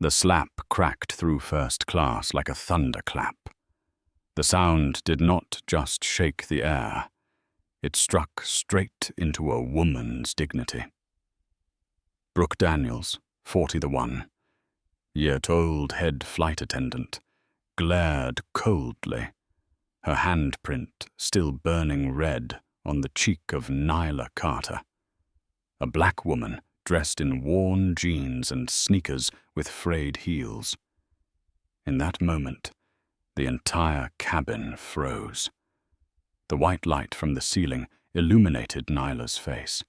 The slap cracked through first class like a thunderclap. The sound did not just shake the air. It struck straight into a woman's dignity. Brooke Daniels, 41, year-old head flight attendant, glared coldly, her handprint still burning red on the cheek of Nyla Carter, a black woman dressed in worn jeans and sneakers with frayed heels. In that moment, the entire cabin froze. The white light from the ceiling illuminated Nyla's face.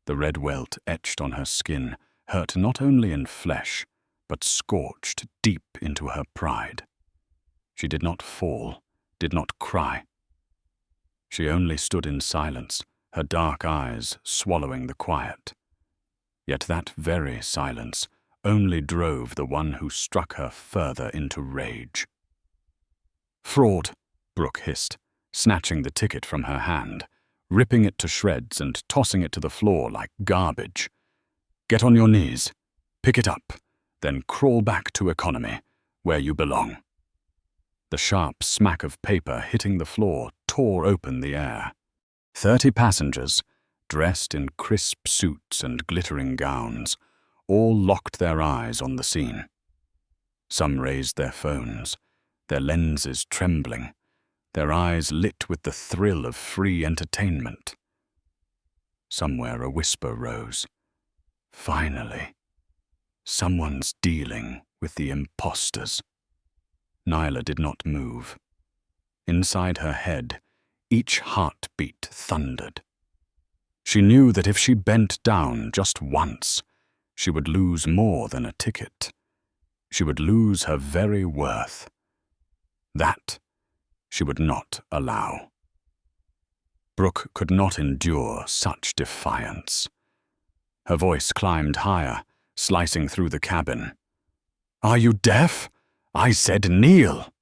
The red welt etched on her skin hurt not only in flesh, but scorched deep into her pride. She did not fall, did not cry. She only stood in silence, her dark eyes swallowing the quiet. Yet that very silence only drove the one who struck her further into rage. "Fraud," Brooke hissed, snatching the ticket from her hand, ripping it to shreds and tossing it to the floor like garbage. "Get on your knees, pick it up, then crawl back to economy, where you belong." The sharp smack of paper hitting the floor tore open the air. 30 passengers, dressed in crisp suits and glittering gowns, all locked their eyes on the scene. Some raised their phones, their lenses trembling, their eyes lit with the thrill of free entertainment. Somewhere a whisper rose. Finally, someone's dealing with the imposters. Nyla did not move. Inside her head, each heartbeat thundered. She knew that if she bent down just once, she would lose more than a ticket. She would lose her very worth. That she would not allow. Brooke could not endure such defiance. Her voice climbed higher, slicing through the cabin. "Are you deaf? I said kneel!"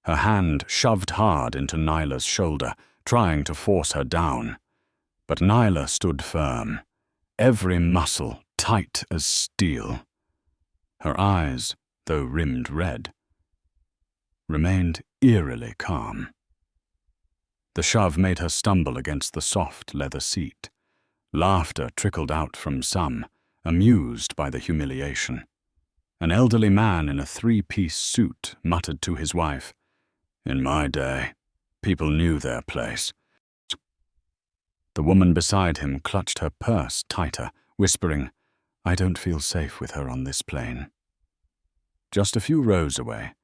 Her hand shoved hard into Nyla's shoulder, trying to force her down. But Nyla stood firm, every muscle tight as steel. Her eyes, though rimmed red, remained eerily calm. The shove made her stumble against the soft leather seat. Laughter trickled out from some, amused by the humiliation. An elderly man in a 3-piece suit muttered to his wife, "In my day, people knew their place." The woman beside him clutched her purse tighter, whispering, "I don't feel safe with her on this plane." Just a few rows away,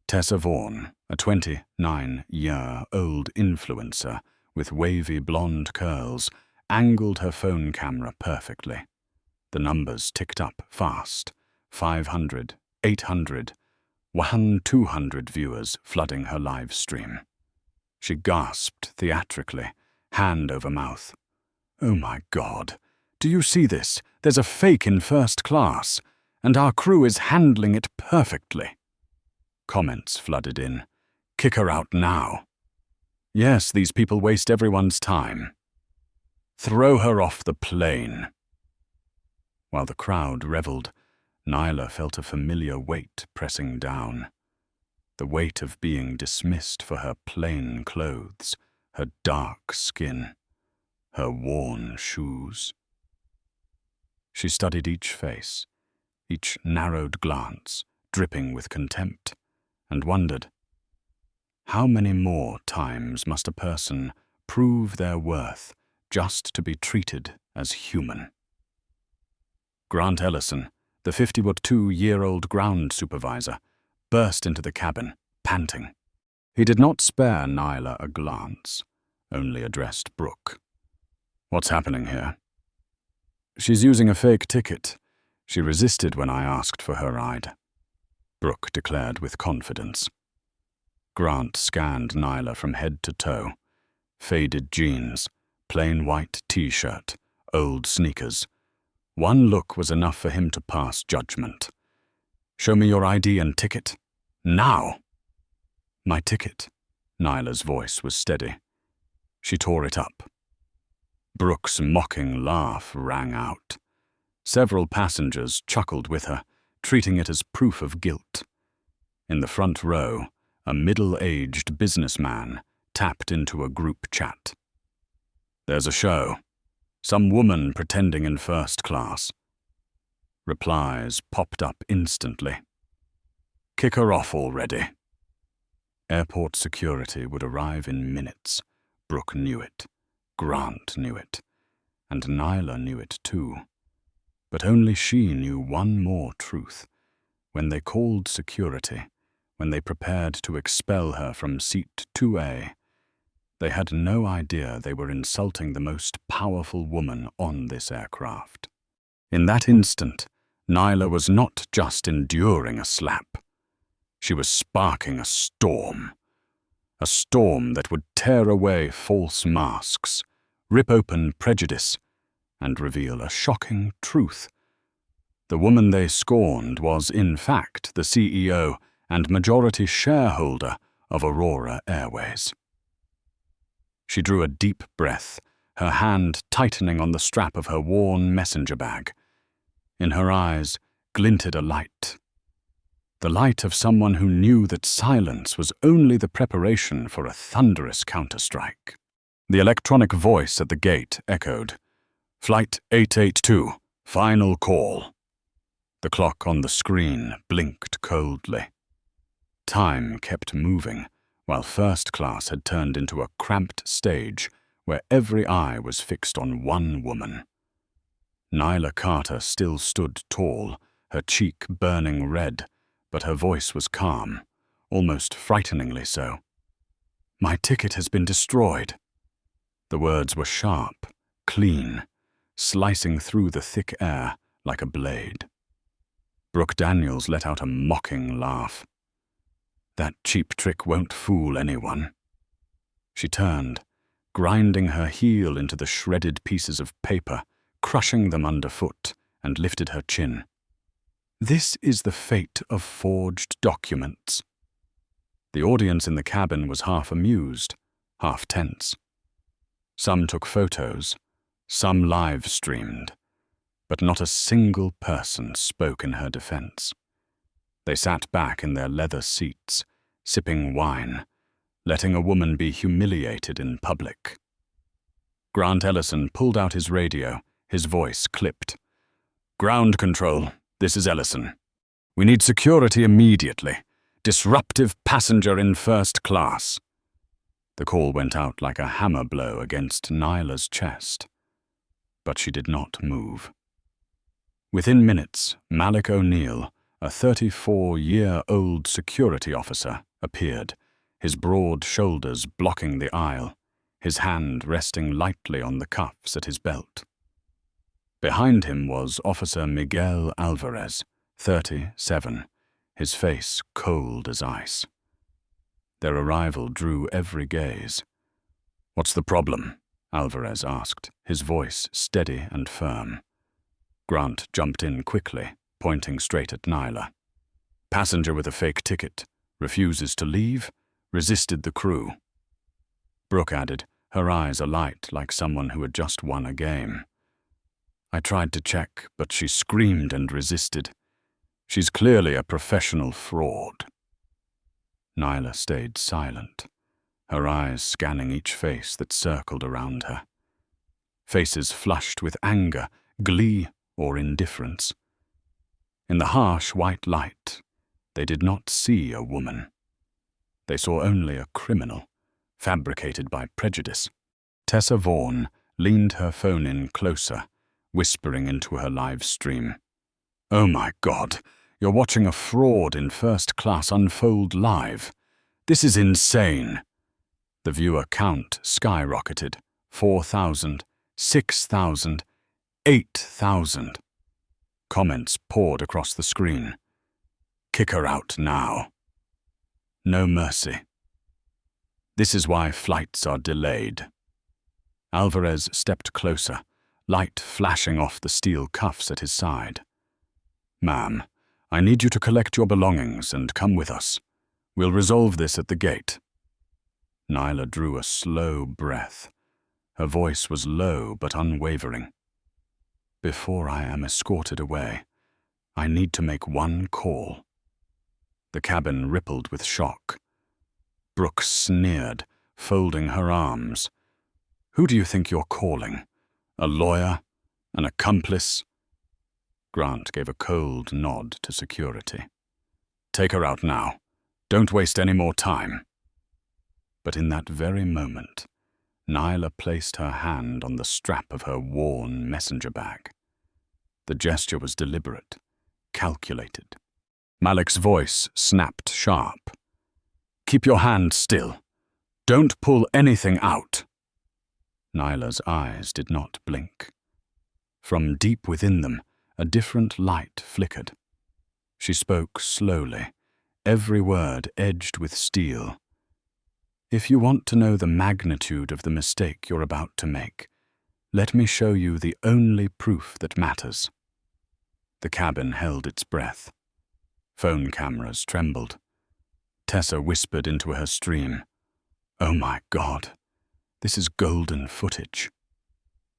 Tessa Vaughan, a 29-year-old influencer with wavy blonde curls, angled her phone camera perfectly. The numbers ticked up fast. 500, 800, 200 viewers flooding her live stream. She gasped theatrically, hand over mouth. "Oh my God, do you see this? There's a fake in first class, and our crew is handling it perfectly." Comments flooded in. "Kick her out now." "Yes, these people waste everyone's time." "Throw her off the plane." While the crowd reveled, Nyla felt a familiar weight pressing down. The weight of being dismissed for her plain clothes, her dark skin, her worn shoes. She studied each face, each narrowed glance, dripping with contempt, and wondered, how many more times must a person prove their worth just to be treated as human? Grant Ellison, the 52-year-old ground supervisor, burst into the cabin, panting. He did not spare Nyla a glance, only addressed Brooke. "What's happening here?" "She's using a fake ticket. She resisted when I asked for her ride," Brooke declared with confidence. Grant scanned Nyla from head to toe. Faded jeans, plain white t-shirt, old sneakers. One look was enough for him to pass judgment. "Show me your ID and ticket. Now!" "My ticket." Nyla's voice was steady. She tore it up. Brooke's mocking laugh rang out. Several passengers chuckled with her, treating it as proof of guilt. In the front row, a middle-aged businessman tapped into a group chat. "There's a show. Some woman pretending in first class." Replies popped up instantly. "Kick her off already." Airport security would arrive in minutes. Brooke knew it. Grant knew it. And Nyla knew it too. But only she knew one more truth. When they called security, when they prepared to expel her from seat 2A, they had no idea they were insulting the most powerful woman on this aircraft. In that instant, Nyla was not just enduring a slap. She was sparking a storm that would tear away false masks, rip open prejudice, and reveal a shocking truth. The woman they scorned was, in fact, the CEO and majority shareholder of Aurora Airways. She drew a deep breath, her hand tightening on the strap of her worn messenger bag. In her eyes glinted a light. The light of someone who knew that silence was only the preparation for a thunderous counterstrike. The electronic voice at the gate echoed, "Flight 882, final call." The clock on the screen blinked coldly. Time kept moving, while first class had turned into a cramped stage where every eye was fixed on one woman. Nyla Carter still stood tall, her cheek burning red, but her voice was calm, almost frighteningly so. "My ticket has been destroyed." The words were sharp, clean, slicing through the thick air like a blade. Brooke Daniels let out a mocking laugh. "That cheap trick won't fool anyone." She turned, grinding her heel into the shredded pieces of paper, crushing them underfoot, and lifted her chin. "This is the fate of forged documents." The audience in the cabin was half amused, half tense. Some took photos, some live-streamed, but not a single person spoke in her defense. They sat back in their leather seats, sipping wine, letting a woman be humiliated in public. Grant Ellison pulled out his radio, his voice clipped. "Ground control. This is Ellison. We need security immediately. Disruptive passenger in first class." The call went out like a hammer blow against Nyla's chest. But she did not move. Within minutes, Malik O'Neill, a 34-year-old security officer, appeared, his broad shoulders blocking the aisle, his hand resting lightly on the cuffs at his belt. Behind him was Officer Miguel Alvarez, 37, his face cold as ice. Their arrival drew every gaze. "What's the problem?" Alvarez asked, his voice steady and firm. Grant jumped in quickly, pointing straight at Nyla. "Passenger with a fake ticket, refuses to leave, resisted the crew." Brooke added, her eyes alight like someone who had just won a game. "I tried to check, but she screamed and resisted. She's clearly a professional fraud." Nyla stayed silent, her eyes scanning each face that circled around her. Faces flushed with anger, glee, or indifference. In the harsh white light, they did not see a woman. They saw only a criminal, fabricated by prejudice. Tessa Vaughn leaned her phone in closer, whispering into her live stream. "Oh my God, you're watching a fraud in first class unfold live. This is insane." The viewer count skyrocketed. 4,000, 6,000, 8,000. Comments poured across the screen. "Kick her out now." "No mercy." "This is why flights are delayed." Alvarez stepped closer, light flashing off the steel cuffs at his side. "Ma'am, I need you to collect your belongings and come with us. We'll resolve this at the gate." Nyla drew a slow breath. Her voice was low but unwavering. "Before I am escorted away, I need to make one call. The cabin rippled with shock. Brooke sneered, folding her arms. Who do you think you're calling? A lawyer? An accomplice? Grant gave a cold nod to security. Take her out now. Don't waste any more time. But in that very moment, Nyla placed her hand on the strap of her worn messenger bag. The gesture was deliberate, calculated. Malik's voice snapped sharp. Keep your hand still. Don't pull anything out. Nyla's eyes did not blink. From deep within them, a different light flickered. She spoke slowly, every word edged with steel. If you want to know the magnitude of the mistake you're about to make, let me show you the only proof that matters. The cabin held its breath. Phone cameras trembled. Tessa whispered into her stream, "Oh my God, this is golden footage."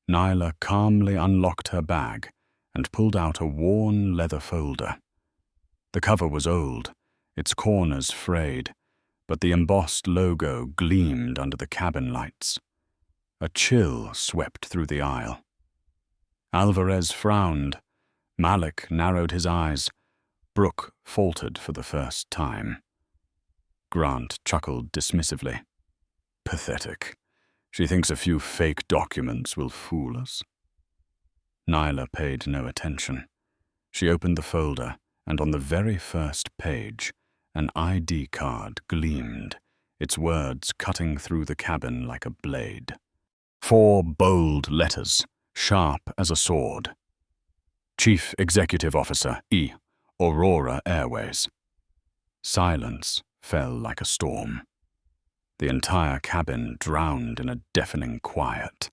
Nyla calmly unlocked her bag and pulled out a worn leather folder. The cover was old, its corners frayed, but the embossed logo gleamed under the cabin lights. A chill swept through the aisle. Alvarez frowned. Malik narrowed his eyes. Brooke faltered for the first time. Grant chuckled dismissively. Pathetic. She thinks a few fake documents will fool us. Nyla paid no attention. She opened the folder, and on the very first page, an ID card gleamed, its words cutting through the cabin like a blade. 4 bold letters, sharp as a sword. Chief Executive Officer, E. Aurora Airways. Silence fell like a storm. The entire cabin drowned in a deafening quiet.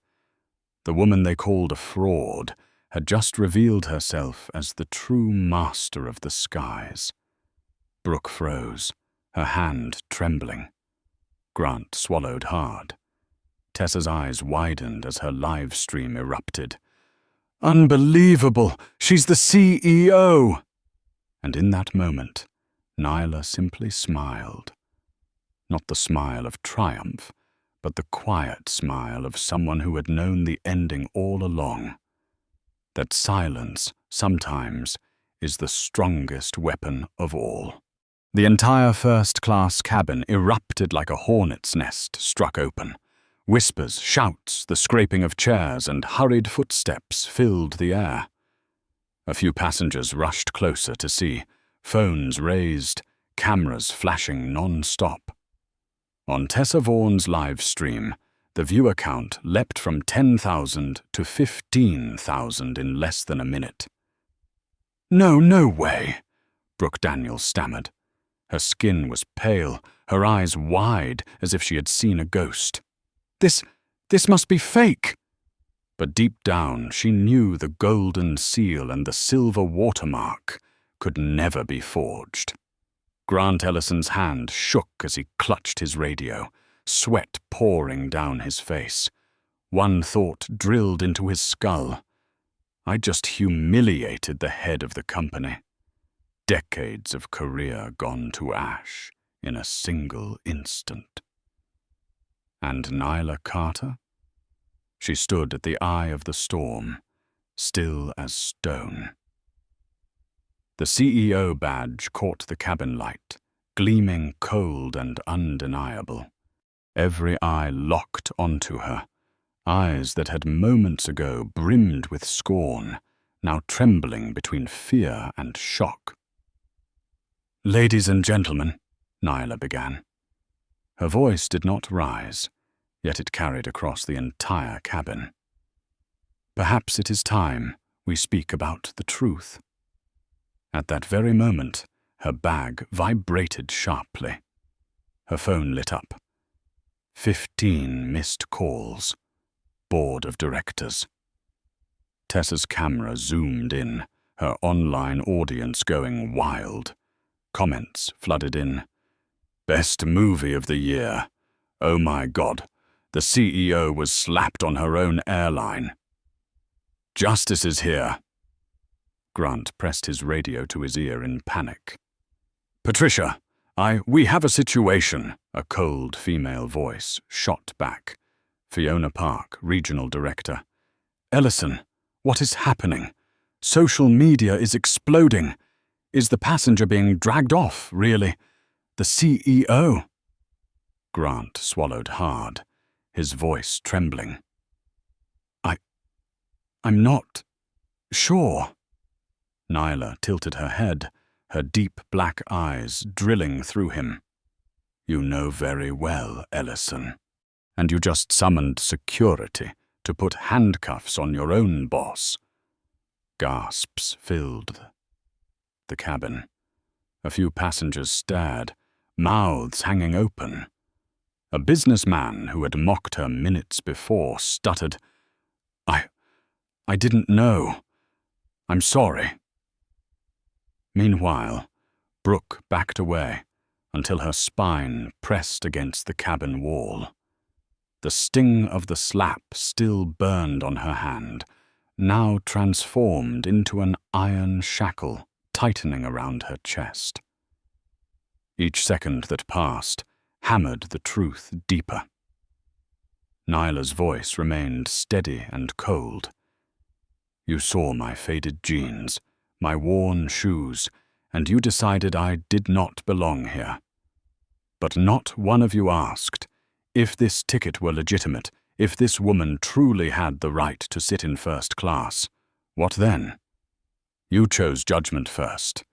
The woman they called a fraud had just revealed herself as the true master of the skies. Brooke froze, her hand trembling. Grant swallowed hard. Tessa's eyes widened as her live stream erupted. Unbelievable! She's the CEO! And in that moment, Nyla simply smiled. Not the smile of triumph, but the quiet smile of someone who had known the ending all along. That silence, sometimes, is the strongest weapon of all. The entire first-class cabin erupted like a hornet's nest struck open. Whispers, shouts, the scraping of chairs, and hurried footsteps filled the air. A few passengers rushed closer to see, phones raised, cameras flashing non-stop. On Tessa Vaughan's live stream, the viewer count leapt from 10,000 to 15,000 in less than a minute. No way, Brooke Daniels stammered. Her skin was pale, her eyes wide as if she had seen a ghost. This must be fake. But deep down, she knew the golden seal and the silver watermark could never be forged. Grant Ellison's hand shook as he clutched his radio, sweat pouring down his face. One thought drilled into his skull. I just humiliated the head of the company. Decades of career gone to ash in a single instant. And Nyla Carter? She stood at the eye of the storm, still as stone. The CEO badge caught the cabin light, gleaming cold and undeniable. Every eye locked onto her, eyes that had moments ago brimmed with scorn, now trembling between fear and shock. "Ladies and gentlemen," Nyla began. Her voice did not rise, yet it carried across the entire cabin. "Perhaps it is time we speak about the truth." At that very moment, her bag vibrated sharply. Her phone lit up. 15 missed calls. Board of directors. Tessa's camera zoomed in, her online audience going wild. Comments flooded in. "Best movie of the year. Oh my God, the CEO was slapped on her own airline. Justice is here." Grant pressed his radio to his ear in panic. "Patricia, we have a situation," a cold female voice shot back. Fiona Park, regional director. "Ellison, what is happening? Social media is exploding. Is the passenger being dragged off, really? The CEO?" Grant swallowed hard, his voice trembling. I'm not sure." Nyla tilted her head, her deep black eyes drilling through him. "You know very well, Ellison. And you just summoned security to put handcuffs on your own boss." Gasps filled the cabin. A few passengers stared, mouths hanging open. A businessman who had mocked her minutes before stuttered, I didn't know. I'm sorry." Meanwhile, Brooke backed away until her spine pressed against the cabin wall. The sting of the slap still burned on her hand, now transformed into an iron shackle tightening around her chest. Each second that passed hammered the truth deeper. Nyla's voice remained steady and cold. "You saw my faded jeans, my worn shoes, and you decided I did not belong here. But not one of you asked, if this ticket were legitimate, if this woman truly had the right to sit in first class, what then? You chose judgment first,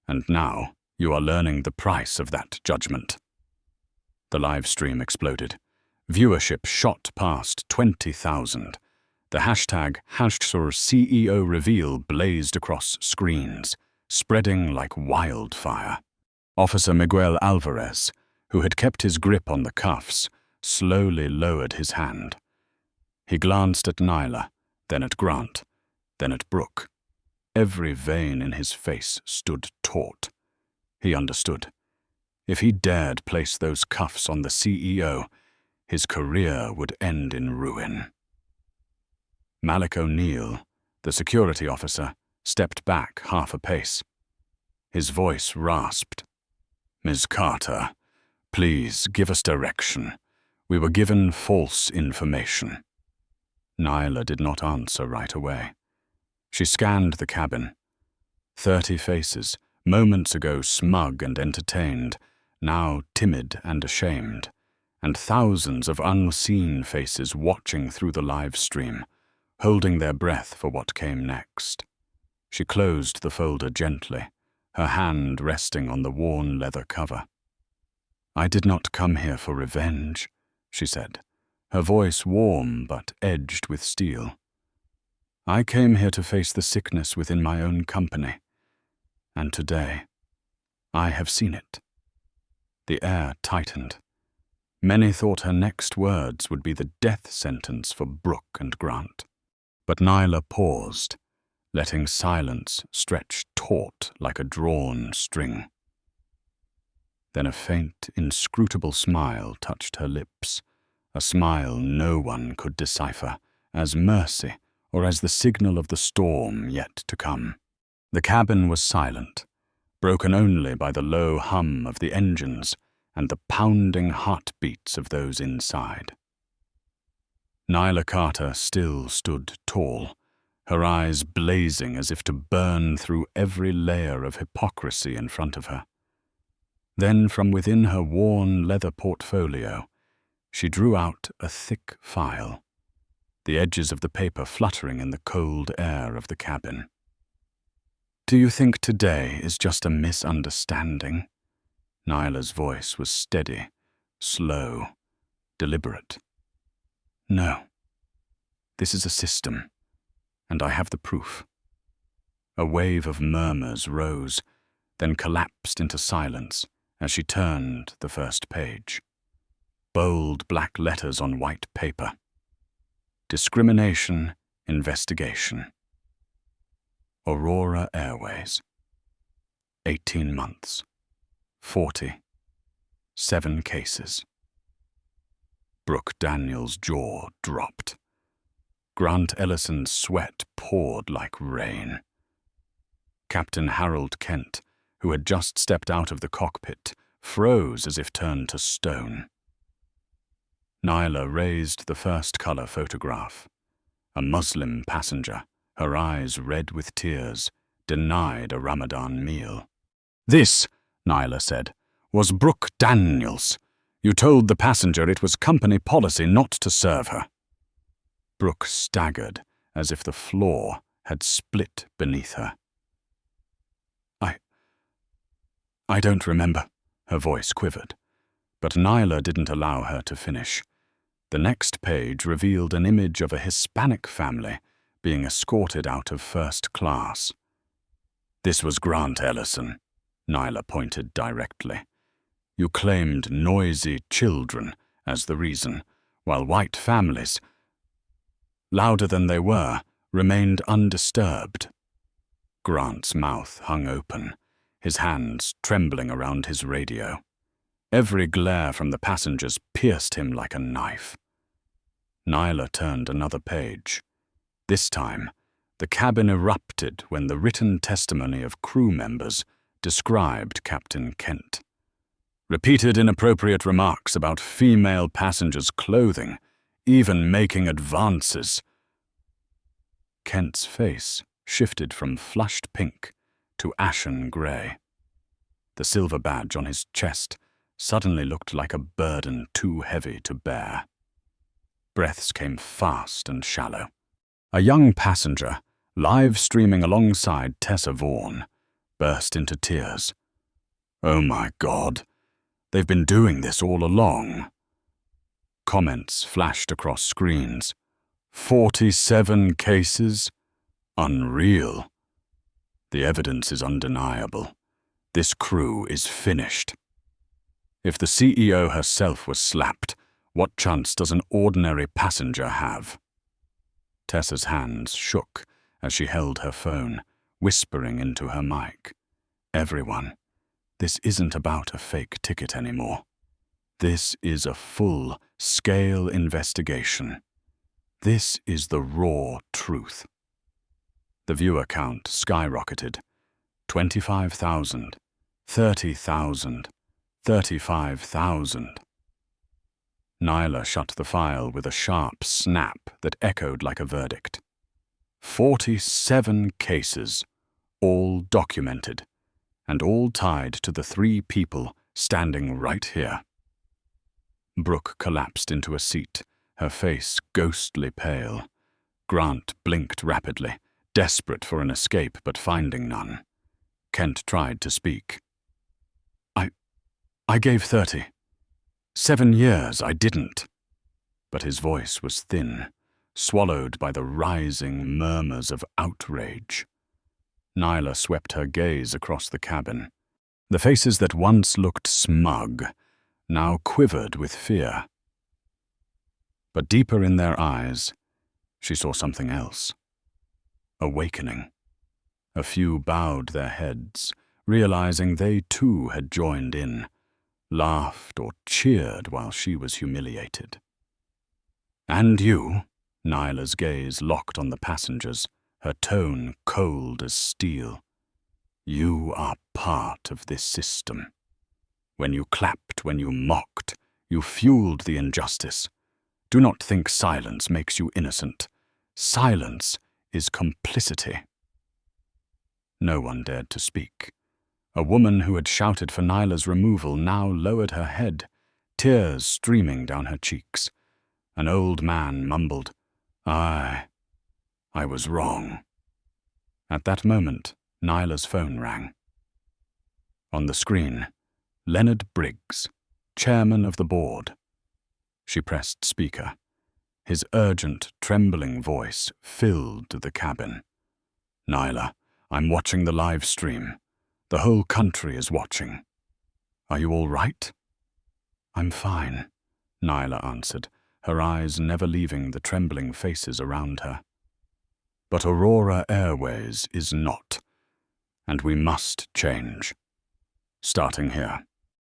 and now you are learning the price of that judgment." The live stream exploded. Viewership shot past 20,000. The hashtag #CEO reveal blazed across screens, spreading like wildfire. Officer Miguel Alvarez, who had kept his grip on the cuffs, slowly lowered his hand. He glanced at Nyla, then at Grant, then at Brooke. Every vein in his face stood taut. He understood. If he dared place those cuffs on the CEO, his career would end in ruin. Malik O'Neill, the security officer, stepped back half a pace. His voice rasped. "Ms. Carter, please give us direction. We were given false information." Nyla did not answer right away. She scanned the cabin. 30 faces, moments ago smug and entertained, now timid and ashamed, and thousands of unseen faces watching through the live stream, holding their breath for what came next. She closed the folder gently, her hand resting on the worn leather cover. "I did not come here for revenge," she said, her voice warm but edged with steel. "I came here to face the sickness within my own company, and today, I have seen it." The air tightened. Many thought her next words would be the death sentence for Brooke and Grant. But Nyla paused, letting silence stretch taut like a drawn string. Then a faint, inscrutable smile touched her lips, a smile no one could decipher as mercy or as the signal of the storm yet to come. The cabin was silent, broken only by the low hum of the engines and the pounding heartbeats of those inside. Nyla Carter still stood tall, her eyes blazing as if to burn through every layer of hypocrisy in front of her. Then from within her worn leather portfolio, she drew out a thick file, the edges of the paper fluttering in the cold air of the cabin. "Do you think today is just a misunderstanding?" Nyla's voice was steady, slow, deliberate. "No. This is a system, and I have the proof." A wave of murmurs rose, then collapsed into silence as she turned the first page. Bold black letters on white paper. Discrimination Investigation. Aurora Airways. 18 months. 40. 7 cases. Brooke Daniels' jaw dropped. Grant Ellison's sweat poured like rain. Captain Harold Kent, who had just stepped out of the cockpit, froze as if turned to stone. Nyla raised the first-color photograph. A Muslim passenger, her eyes red with tears, denied a Ramadan meal. "This," Nyla said, "was Brooke Daniels. You told the passenger it was company policy not to serve her." Brooke staggered as if the floor had split beneath her. I don't remember," her voice quivered. But Nyla didn't allow her to finish. The next page revealed an image of a Hispanic family being escorted out of first class. "This was Grant Ellison," Nyla pointed directly. "You claimed noisy children as the reason, while white families, louder than they were, remained undisturbed." Grant's mouth hung open, his hands trembling around his radio. Every glare from the passengers pierced him like a knife. Nyla turned another page. This time, the cabin erupted when the written testimony of crew members described Captain Kent. Repeated inappropriate remarks about female passengers' clothing, even making advances. Kent's face shifted from flushed pink to ashen grey. The silver badge on his chest suddenly looked like a burden too heavy to bear. Breaths came fast and shallow. A young passenger, live-streaming alongside Tessa Vaughan, burst into tears. "Oh my God, they've been doing this all along." Comments flashed across screens. 47 cases? Unreal. The evidence is undeniable. This crew is finished. If the CEO herself was slapped, what chance does an ordinary passenger have? Tessa's hands shook as she held her phone, whispering into her mic. "Everyone, this isn't about a fake ticket anymore. This is a full-scale investigation. This is the raw truth." The viewer count skyrocketed. 25,000, 30,000, 35,000. Nyla shut the file with a sharp snap that echoed like a verdict. 47 cases, all documented, and all tied to the 3 people standing right here. Brooke collapsed into a seat, her face ghostly pale. Grant blinked rapidly, desperate for an escape but finding none. Kent tried to speak. I gave 30. 7 years I didn't." But his voice was thin, swallowed by the rising murmurs of outrage. Nyla swept her gaze across the cabin. The faces that once looked smug now quivered with fear. But deeper in their eyes, she saw something else. Awakening. A few bowed their heads, realizing they too had joined in, laughed or cheered while she was humiliated. "And you?" Nyla's gaze locked on the passengers, her tone cold as steel. "You are part of this system. When you clapped, when you mocked, you fueled the injustice. Do not think silence makes you innocent. Silence is complicity." No one dared to speak. A woman who had shouted for Nyla's removal now lowered her head, tears streaming down her cheeks. An old man mumbled, I was wrong." At that moment, Nyla's phone rang. On the screen, Leonard Briggs, chairman of the board. She pressed speaker. His urgent, trembling voice filled the cabin. "Nyla, I'm watching the live stream. The whole country is watching. Are you all right?" "I'm fine," Nyla answered, her eyes never leaving the trembling faces around her. "But Aurora Airways is not, and we must change. Starting here.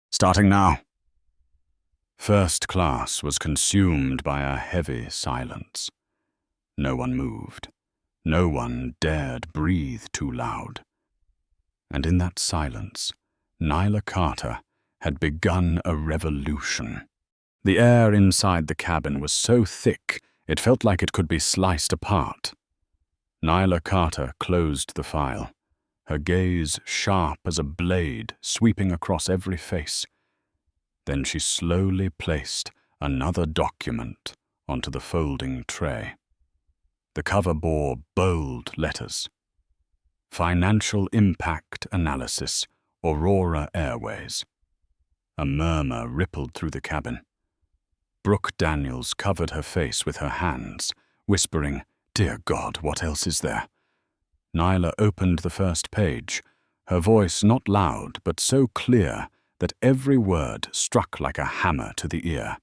Starting now." First class was consumed by a heavy silence. No one moved. No one dared breathe too loud. And in that silence, Nyla Carter had begun a revolution. The air inside the cabin was so thick it felt like it could be sliced apart. Nyla Carter closed the file, her gaze sharp as a blade sweeping across every face. Then she slowly placed another document onto the folding tray. The cover bore bold letters. Financial Impact Analysis, Aurora Airways. A murmur rippled through the cabin. Brooke Daniels covered her face with her hands, whispering, "Dear God, what else is there?" Nyla opened the first page, her voice not loud but so clear that every word struck like a hammer to the ear.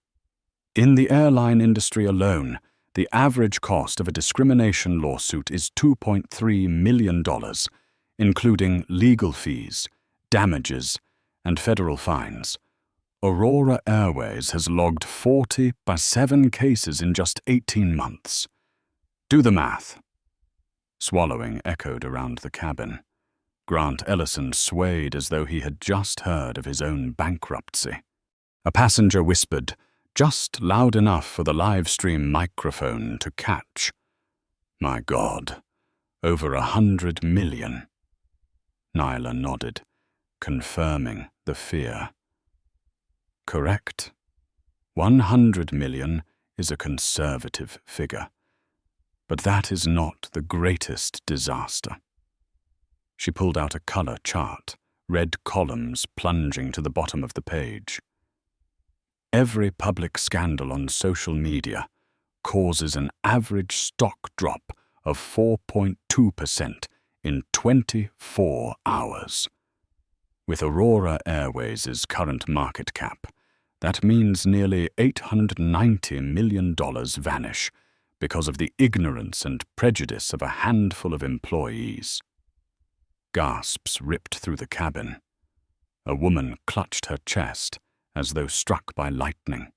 In the airline industry alone, the average cost of a discrimination lawsuit is $2.3 million, including legal fees, damages, and federal fines. Aurora Airways has logged 47 cases in just 18 months. Do the math. Swallowing echoed around the cabin. Grant Ellison swayed as though he had just heard of his own bankruptcy. A passenger whispered, just loud enough for the live stream microphone to catch. "My God, over 100 million. Nyla nodded, confirming the fear. Correct. 100 million is a conservative figure. But that is not the greatest disaster. She pulled out a color chart, red columns plunging to the bottom of the page. Every public scandal on social media causes an average stock drop of 4.2% in 24 hours. With Aurora Airways' current market cap, that means nearly $890 million vanish because of the ignorance and prejudice of a handful of employees. Gasps ripped through the cabin. A woman clutched her chest as though struck by lightning.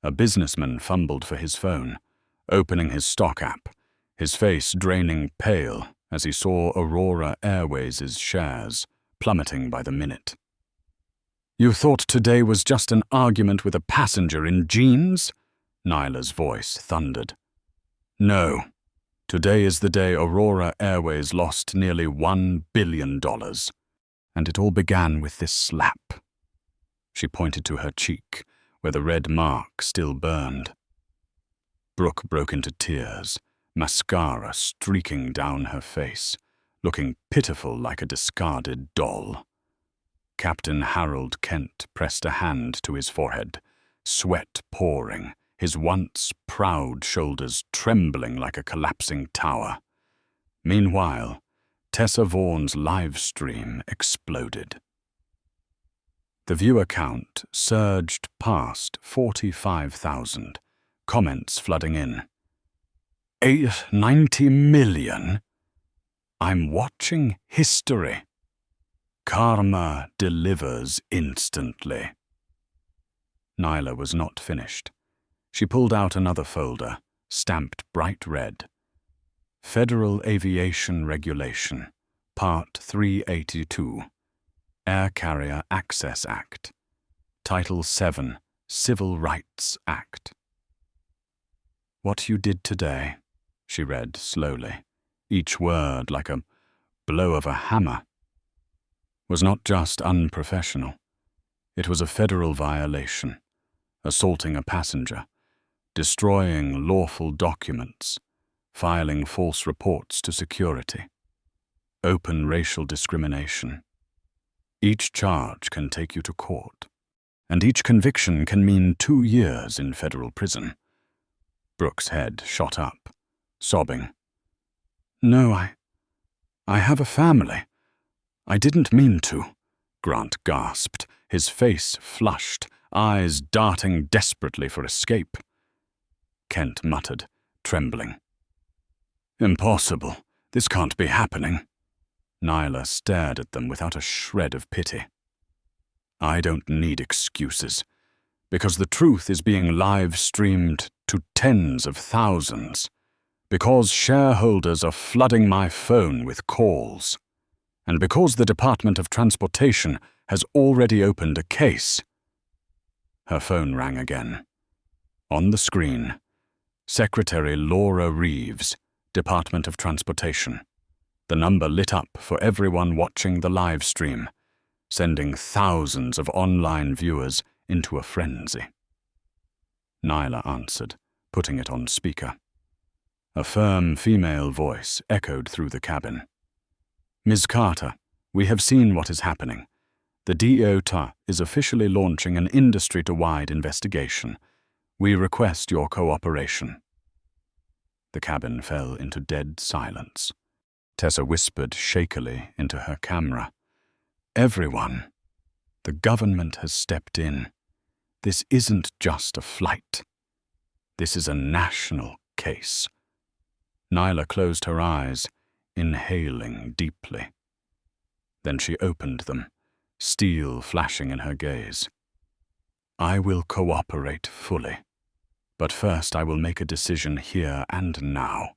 A businessman fumbled for his phone, opening his stock app, his face draining pale as he saw Aurora Airways' shares plummeting by the minute. "You thought today was just an argument with a passenger in jeans?" Nyla's voice thundered. "No. Today is the day Aurora Airways lost nearly $1 billion. And it all began with this slap." She pointed to her cheek, where the red mark still burned. Brooke broke into tears, mascara streaking down her face, looking pitiful like a discarded doll. Captain Harold Kent pressed a hand to his forehead, sweat pouring, his once proud shoulders trembling like a collapsing tower. Meanwhile, Tessa Vaughan's live stream exploded. The viewer count surged past 45,000, comments flooding in. $890 million? I'm watching history. Karma delivers instantly. Nyla was not finished. She pulled out another folder, stamped bright red. Federal Aviation Regulation, Part 382, Air Carrier Access Act, Title 7, Civil Rights Act. "What you did today," she read slowly, each word like a blow of a hammer, "was not just unprofessional. It was a federal violation, assaulting a passenger, destroying lawful documents, filing false reports to security, open racial discrimination. Each charge can take you to court, and each conviction can mean 2 years in federal prison." Brooke's head shot up, sobbing. "No, I have a family. I didn't mean to," Grant gasped, his face flushed, eyes darting desperately for escape. Kent muttered, trembling. "Impossible. This can't be happening." Nyla stared at them without a shred of pity. "I don't need excuses, because the truth is being live-streamed to tens of thousands, because shareholders are flooding my phone with calls. And because the Department of Transportation has already opened a case. Her phone rang again. On the screen, Secretary Laura Reeves, Department of Transportation. The number lit up for everyone watching the live stream, sending thousands of online viewers into a frenzy. Nyla answered, putting it on speaker. A firm female voice echoed through the cabin. Ms. Carter, we have seen what is happening. The DOTA is officially launching an industry-wide investigation. We request your cooperation. The cabin fell into dead silence. Tessa whispered shakily into her camera. Everyone, the government has stepped in. This isn't just a flight. This is a national case. Nyla closed her eyes, inhaling deeply. Then she opened them, steel flashing in her gaze. I will cooperate fully, but first I will make a decision here and now.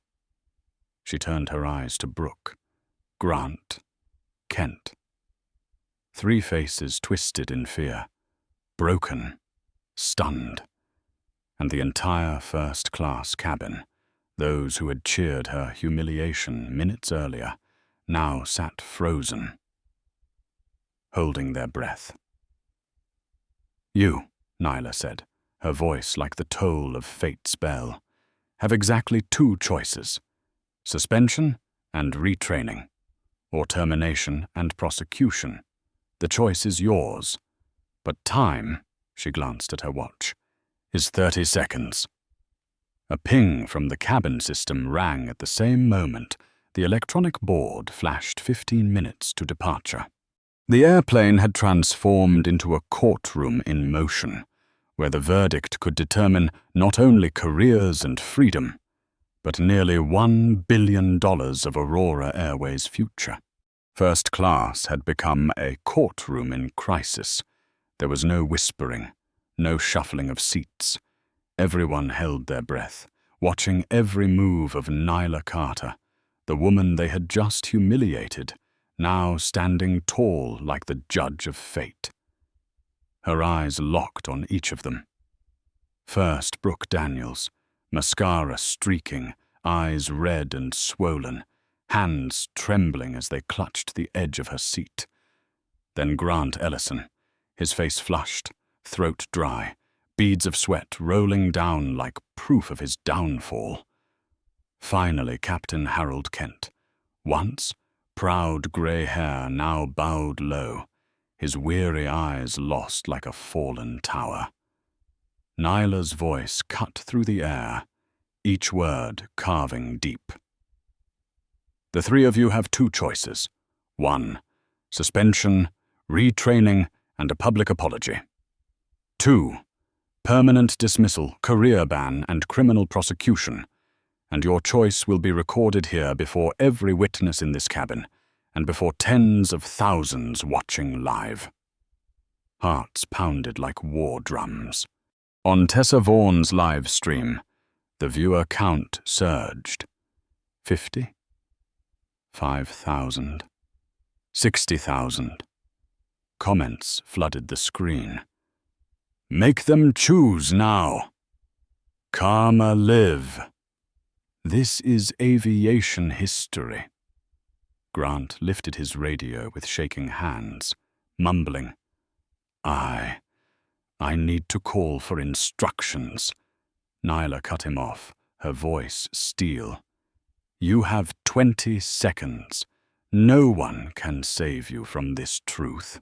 She turned her eyes to Brooke, Grant, Kent. 3 faces twisted in fear, broken, stunned, and the entire first-class cabin, those who had cheered her humiliation minutes earlier, now sat frozen, holding their breath. You, Nyla said, her voice like the toll of fate's bell, have exactly 2 choices: suspension and retraining, or termination and prosecution. The choice is yours, but time, she glanced at her watch, is 30 seconds. A ping from the cabin system rang at the same moment. The electronic board flashed 15 minutes to departure. The airplane had transformed into a courtroom in motion, where the verdict could determine not only careers and freedom, but nearly $1 billion of Aurora Airways' future. First class had become a courtroom in crisis. There was no whispering, no shuffling of seats. Everyone held their breath, watching every move of Nyla Carter, the woman they had just humiliated, now standing tall like the judge of fate. Her eyes locked on each of them. First Brooke Daniels, mascara streaking, eyes red and swollen, hands trembling as they clutched the edge of her seat. Then Grant Ellison, his face flushed, throat dry, beads of sweat rolling down like proof of his downfall. Finally, Captain Harold Kent, once proud grey hair now bowed low, his weary eyes lost like a fallen tower. Nyla's voice cut through the air, each word carving deep. The 3 of you have 2 choices. 1, suspension, retraining, and a public apology. 2, permanent dismissal, career ban, and criminal prosecution. And your choice will be recorded here before every witness in this cabin, and before tens of thousands watching live. Hearts pounded like war drums. On Tessa Vaughan's live stream, the viewer count surged. 50, 5,000, 60,000. Comments flooded the screen. Make them choose now. Karma live. This is aviation history. Grant lifted his radio with shaking hands, mumbling, I need to call for instructions. Nyla cut him off, her voice steel. You have 20 seconds. No one can save you from this truth.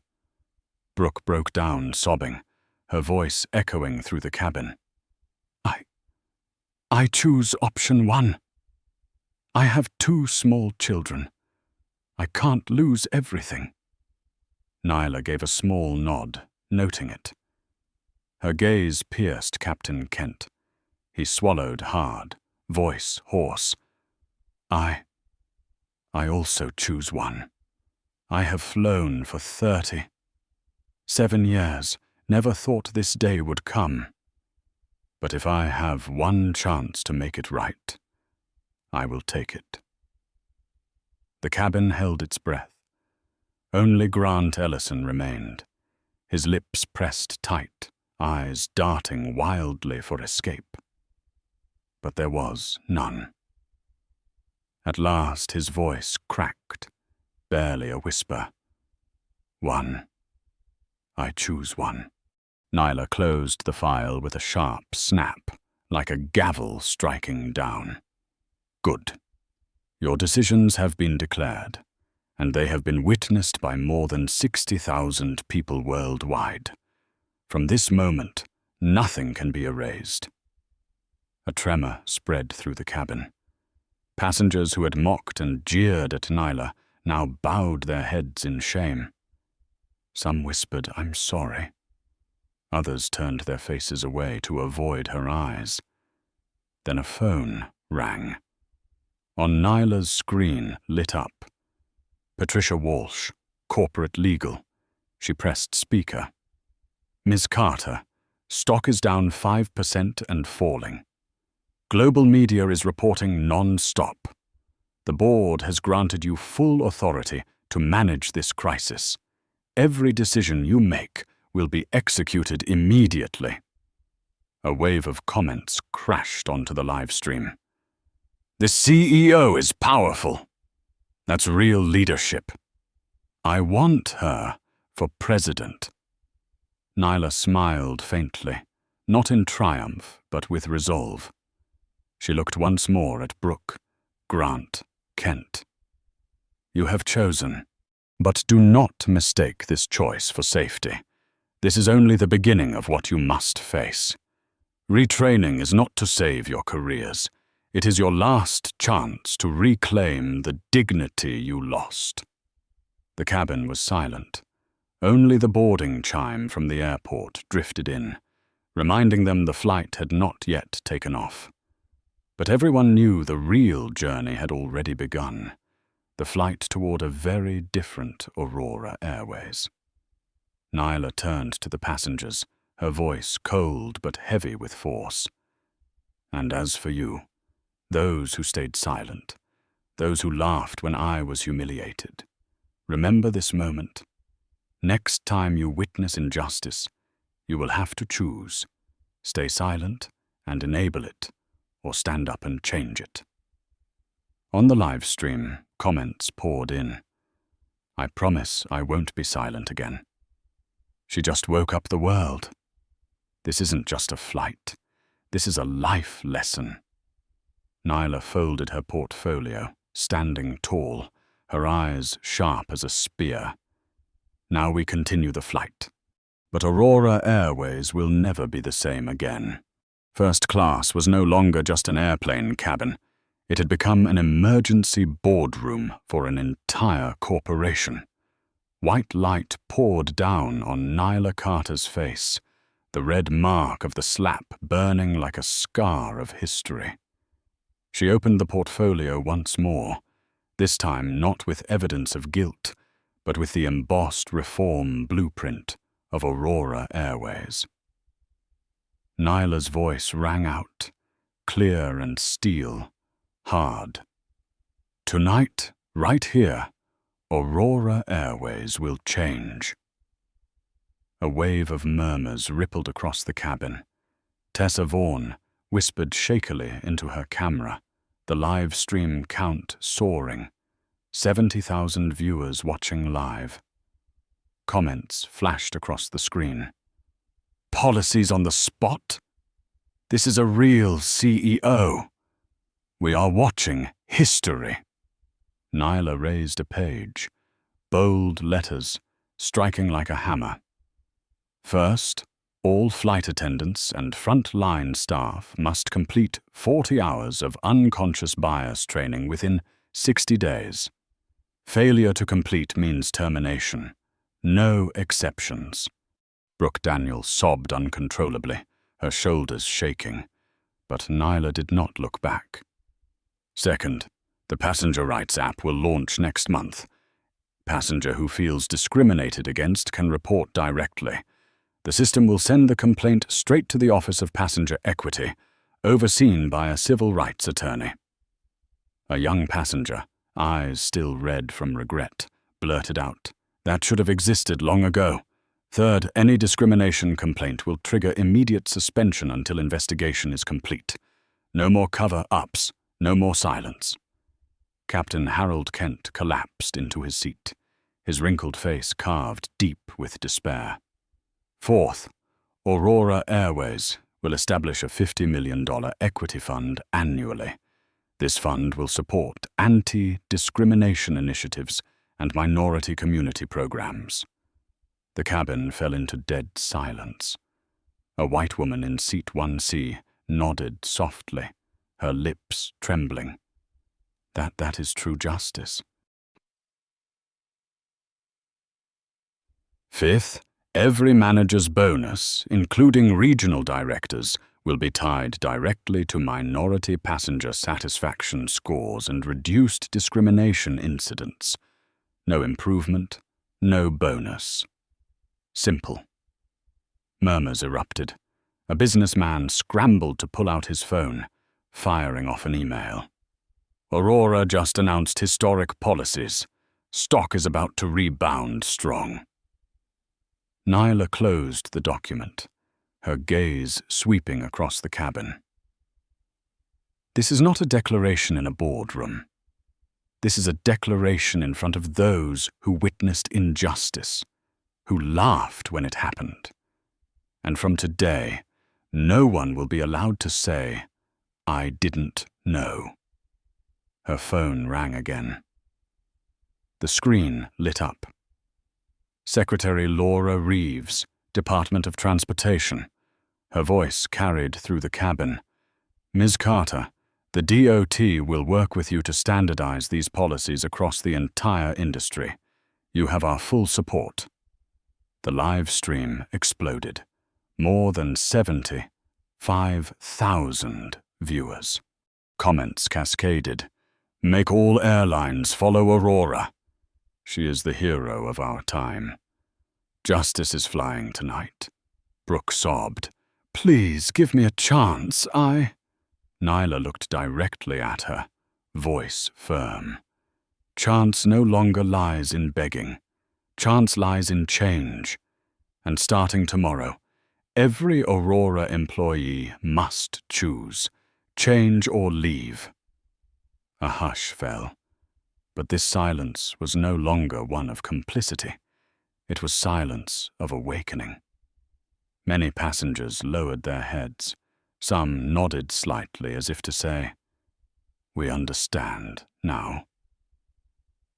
Brooke broke down, sobbing, her voice echoing through the cabin. I choose option 1. I have 2 small children. I can't lose everything. Nyla gave a small nod, noting it. Her gaze pierced Captain Kent. He swallowed hard, voice hoarse. I also choose 1. I have flown for 37 years, never thought this day would come. But if I have one chance to make it right, I will take it. The cabin held its breath. Only Grant Ellison remained, his lips pressed tight, eyes darting wildly for escape. But there was none. At last his voice cracked, barely a whisper. One. I choose one. Nyla closed the file with a sharp snap, like a gavel striking down. Good. Your decisions have been declared, and they have been witnessed by more than 60,000 people worldwide. From this moment, nothing can be erased. A tremor spread through the cabin. Passengers who had mocked and jeered at Nyla now bowed their heads in shame. Some whispered, "I'm sorry." Others turned their faces away to avoid her eyes. Then a phone rang. On Nyla's screen lit up. Patricia Walsh, corporate legal. She pressed speaker. Ms. Carter, stock is down 5% and falling. Global media is reporting non-stop. The board has granted you full authority to manage this crisis. Every decision you make will be executed immediately. A wave of comments crashed onto the live stream. The CEO is powerful. That's real leadership. I want her for president. Nyla smiled faintly, not in triumph, but with resolve. She looked once more at Brooke, Grant, Kent. You have chosen, but do not mistake this choice for safety. This is only the beginning of what you must face. Retraining is not to save your careers. It is your last chance to reclaim the dignity you lost. The cabin was silent. Only the boarding chime from the airport drifted in, reminding them the flight had not yet taken off. But everyone knew the real journey had already begun, the flight toward a very different Aurora Airways. Nyla turned to the passengers, her voice cold but heavy with force. And as for you, those who stayed silent, those who laughed when I was humiliated, remember this moment. Next time you witness injustice, you will have to choose. Stay silent and enable it, or stand up and change it. On the live stream, comments poured in. I promise I won't be silent again. She just woke up the world. This isn't just a flight. This is a life lesson. Nyla folded her portfolio, standing tall, her eyes sharp as a spear. Now we continue the flight. But Aurora Airways will never be the same again. First class was no longer just an airplane cabin. It had become an emergency boardroom for an entire corporation. White light poured down on Nyla Carter's face, the red mark of the slap burning like a scar of history. She opened the portfolio once more, this time not with evidence of guilt, but with the embossed reform blueprint of Aurora Airways. Nyla's voice rang out, clear and steel, hard. Tonight, right here, Aurora Airways will change. A wave of murmurs rippled across the cabin. Tessa Vaughn whispered shakily into her camera, the live stream count soaring, 70,000 viewers watching live. Comments flashed across the screen. Policies on the spot? This is a real CEO. We are watching history. Nyla raised a page, bold letters, striking like a hammer. First, all flight attendants and front-line staff must complete 40 hours of unconscious bias training within 60 days. Failure to complete means termination. No exceptions. Brooke Daniel sobbed uncontrollably, her shoulders shaking, but Nyla did not look back. Second, the Passenger Rights app will launch next month. Passenger who feels discriminated against can report directly. The system will send the complaint straight to the Office of Passenger Equity, overseen by a civil rights attorney. A young passenger, eyes still red from regret, blurted out, That should have existed long ago. Third, any discrimination complaint will trigger immediate suspension until investigation is complete. No more cover-ups, no more silence. Captain Harold Kent collapsed into his seat, his wrinkled face carved deep with despair. Fourth, Aurora Airways will establish a $50 million equity fund annually. This fund will support anti-discrimination initiatives and minority community programs. The cabin fell into dead silence. A white woman in seat 1C nodded softly, her lips trembling. That is true justice. Fifth, every manager's bonus, including regional directors, will be tied directly to minority passenger satisfaction scores and reduced discrimination incidents. No improvement, no bonus. Simple. Murmurs erupted. A businessman scrambled to pull out his phone, firing off an email. Aurora just announced historic policies. Stock is about to rebound strong. Nyla closed the document, her gaze sweeping across the cabin. This is not a declaration in a boardroom. This is a declaration in front of those who witnessed injustice, who laughed when it happened. And from today, no one will be allowed to say, "I didn't know." Her phone rang again. The screen lit up. Secretary Laura Reeves, Department of Transportation. Her voice carried through the cabin. "Ms. Carter, the DOT will work with you to standardize these policies across the entire industry. You have our full support." The live stream exploded. More than 75,000 viewers. Comments cascaded. "Make all airlines follow Aurora. She is the hero of our time. Justice is flying tonight." Brooke sobbed. "Please give me a chance, Nyla looked directly at her, voice firm. "Chance no longer lies in begging. Chance lies in change. And starting tomorrow, every Aurora employee must choose, change or leave." A hush fell, but this silence was no longer one of complicity. It was silence of awakening. Many passengers lowered their heads. Some nodded slightly as if to say, "We understand now."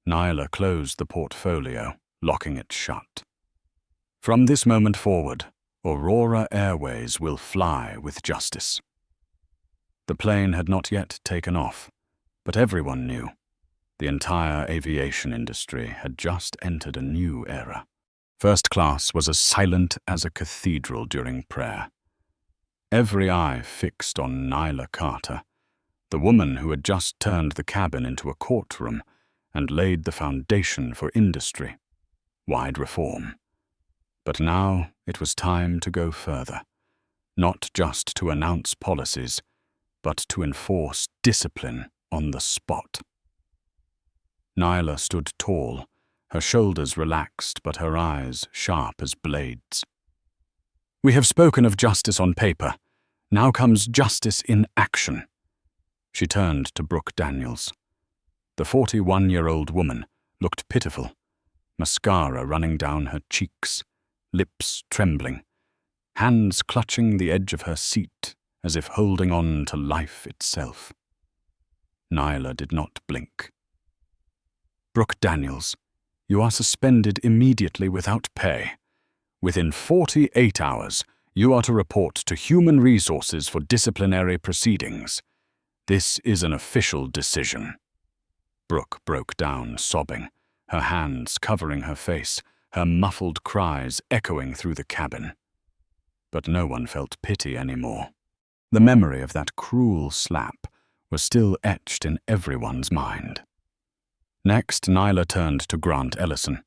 Nyla closed the portfolio, locking it shut. From this moment forward, Aurora Airways will fly with justice. The plane had not yet taken off, but everyone knew. The entire aviation industry had just entered a new era. First class was as silent as a cathedral during prayer. Every eye fixed on Nyla Carter, the woman who had just turned the cabin into a courtroom and laid the foundation for industry, wide reform. But now it was time to go further, not just to announce policies, but to enforce discipline on the spot. Nyla stood tall, her shoulders relaxed but her eyes sharp as blades. "We have spoken of justice on paper. Now comes justice in action." She turned to Brooke Daniels. The 41-year-old woman looked pitiful, mascara running down her cheeks, lips trembling, hands clutching the edge of her seat as if holding on to life itself. Nyla did not blink. "Brooke Daniels, you are suspended immediately without pay. Within 48 hours, you are to report to Human Resources for disciplinary proceedings. This is an official decision." Brooke broke down, sobbing, her hands covering her face, her muffled cries echoing through the cabin. But no one felt pity anymore. The memory of that cruel slap was still etched in everyone's mind. Next, Nyla turned to Grant Ellison,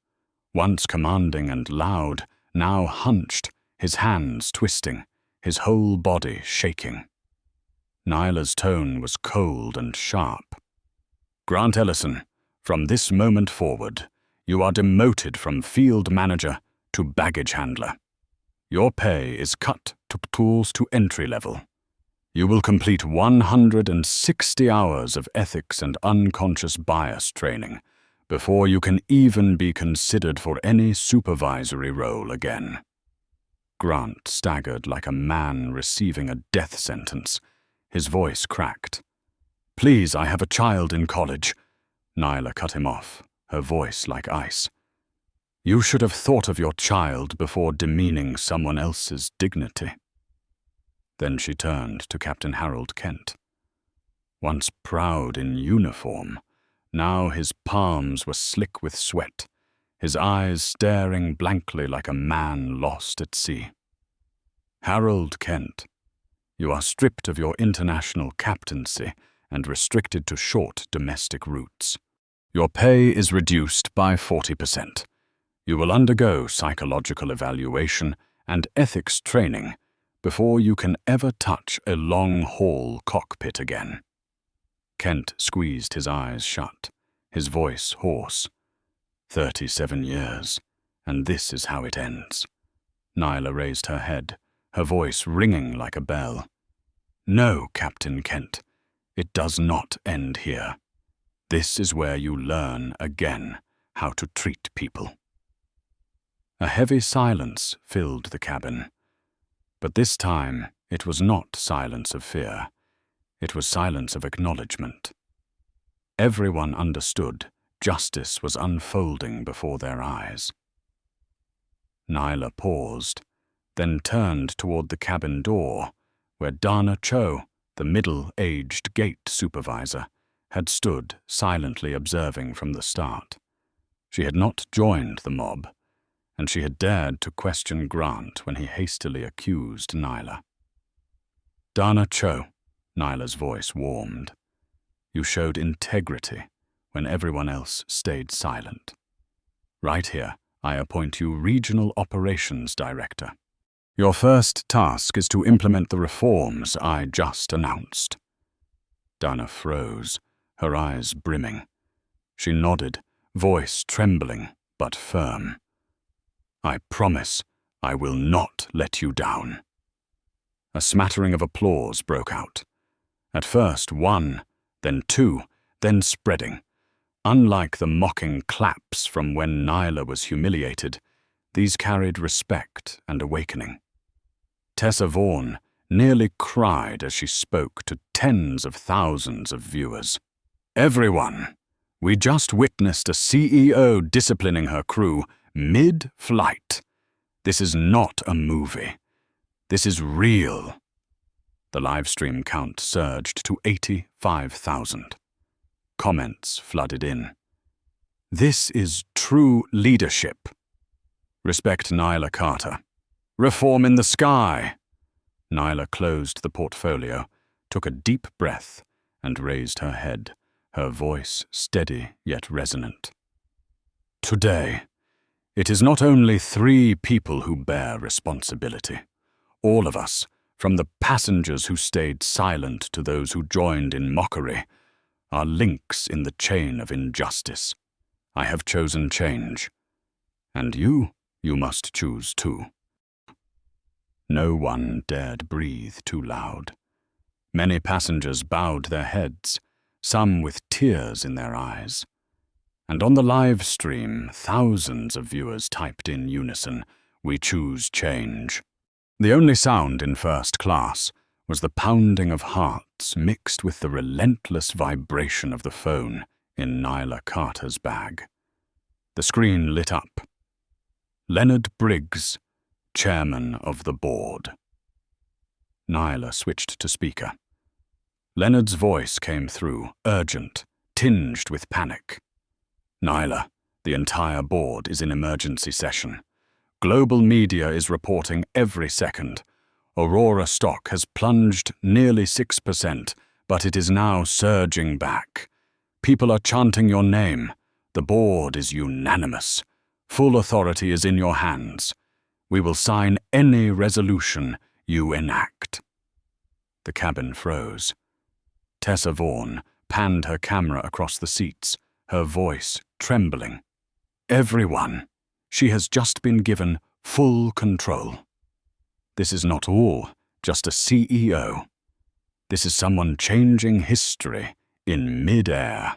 once commanding and loud, now hunched, his hands twisting, his whole body shaking. Nyla's tone was cold and sharp. "Grant Ellison, from this moment forward, You are demoted from field manager to baggage handler. Your pay is cut to tools to entry level. You will complete 160 hours of ethics and unconscious bias training before you can even be considered for any supervisory role again. Grant staggered like a man receiving a death sentence. His voice cracked. "Please, I have a child in college." Nyla cut him off, her voice like ice. "You should have thought of your child before demeaning someone else's dignity." Then she turned to Captain Harold Kent. Once proud in uniform, now his palms were slick with sweat, his eyes staring blankly like a man lost at sea. "Harold Kent, you are stripped of your international captaincy and restricted to short domestic routes. Your pay is reduced by 40%. You will undergo psychological evaluation and ethics training before you can ever touch a long-haul cockpit again." Kent squeezed his eyes shut, his voice hoarse. 37 years, and this is how it ends. Nyla raised her head, her voice ringing like a bell. "No, Captain Kent, it does not end here. This is where you learn again how to treat people." A heavy silence filled the cabin. But this time, it was not silence of fear. It was silence of acknowledgement. Everyone understood justice was unfolding before their eyes. Nyla paused, then turned toward the cabin door, where Dana Cho, the middle-aged gate supervisor, had stood silently observing from the start. She had not joined the mob, and she had dared to question Grant when he hastily accused Nyla. "Dana Cho," Nyla's voice warmed. "You showed integrity when everyone else stayed silent. Right here, I appoint you Regional Operations Director. Your first task is to implement the reforms I just announced." Dana froze, her eyes brimming. She nodded, voice trembling but firm. "I promise I will not let you down." A smattering of applause broke out. At first one, then two, then spreading. Unlike the mocking claps from when Nyla was humiliated, these carried respect and awakening. Tessa Vaughn nearly cried as she spoke to tens of thousands of viewers. "Everyone, we just witnessed a CEO disciplining her crew mid-flight. This is not a movie. This is real." The livestream count surged to 85,000. Comments flooded in. "This is true leadership." "Respect Nyla Carter." "Reform in the sky." Nyla closed the portfolio, took a deep breath, and raised her head, her voice steady yet resonant. "Today, it is not only 3 people who bear responsibility. All of us, from the passengers who stayed silent to those who joined in mockery, are links in the chain of injustice. I have chosen change. And you must choose too." No one dared breathe too loud. Many passengers bowed their heads, some with tears in their eyes. And on the live stream, thousands of viewers typed in unison, "We choose change." The only sound in first class was the pounding of hearts mixed with the relentless vibration of the phone in Nyla Carter's bag. The screen lit up. "Leonard Briggs, Chairman of the Board." Nyla switched to speaker. Leonard's voice came through, urgent, tinged with panic. "Nyla, the entire board is in emergency session. Global media is reporting every second. Aurora stock has plunged nearly 6%, but it is now surging back. People are chanting your name. The board is unanimous. Full authority is in your hands. We will sign any resolution you enact." The cabin froze. Tessa Vaughn panned her camera across the seats, her voice trembling. Everyone. She has just been given full control. This is not all, just a CEO. This is someone changing history in mid-air.